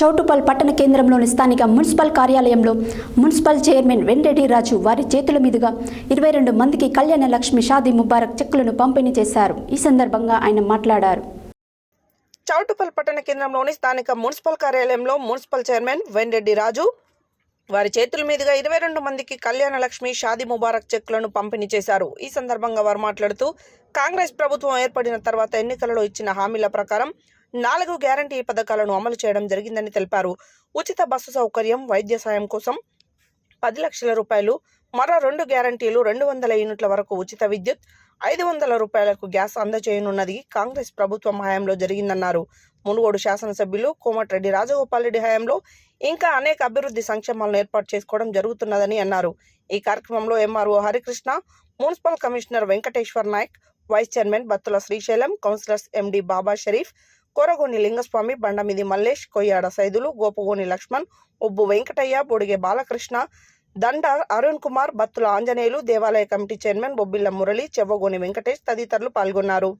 చౌటుప్పల్ పట్టణ కేంద్రంలోని స్థానిక మున్సిపల్ కార్యాలయంలో మున్సిపల్ చైర్మన్ వెంరెడ్డి రాజు వారి చేతుల మీదుగా 22 మందికి కళ్యాణ లక్ష్మి షాదీ ముబారక్ చెక్కులను పంపిణీ చేశారు. ఈ సందర్భంగా ఆయన మాట్లాడారు. చౌటుప్పల్ పట్టణ కేంద్రంలోని స్థానిక మున్సిపల్ కార్యాలయంలో మున్సిపల్ చైర్మన్ వెంరెడ్డి రాజు వారి చేతుల మీదుగా 22 మందికి కళ్యాణ లక్ష్మి షాదీ ముబారక్ చెక్కులను పంపిణీ చేశారు. ఈ సందర్భంగా వారు మాట్లాడుతూ కాంగ్రెస్ ప్రభుత్వం ఏర్పడిన తర్వాత ఎన్నికలలో ఇచ్చిన హామీల ప్రకారం 4 గ్యారంటీ పథకాలను అమలు చేయడం జరిగిందని తెలిపారు. ఉచిత బస్సు సౌకర్యం, వైద్య సాయం కోసం 10 లక్షల రూపాయలు, మరో 2 గ్యారంటీలు 200 యూనిట్ల వరకు ఉచిత విద్యుత్, 500 రూపాయలకు గ్యాస్ అందజేయనున్నది కాంగ్రెస్ ప్రభుత్వం హయాంలో జరిగిందన్నారు. మునుగోడు శాసనసభ్యులు కోమటిరెడ్డి రాజగోపాల్ రెడ్డి హయాంలో ఇంకా అనేక అభివృద్ధి సంక్షేమాలను ఏర్పాటు చేసుకోవడం జరుగుతున్నదని అన్నారు. ఈ కార్యక్రమంలో MRO Harikrishna, municipal commissioner Venkateshwar Naik, vice chairman Battula Srisailam, councillors MD Baba Sharif, Koragoni Lingaswamy, Bandamidi Mallesh, Koyyada Saidulu, Gopagoni Laxman, Ubbu Venkataiah, Bodige Balakrishna, Danda Arun Kumar, Battula Anjaneyulu, దేవాలయ కమిటీ చైర్మన్ బొబ్బిల్ల మురళి, చెవ్వగోని వెంకటేష్ తదితరులు పాల్గొన్నారు.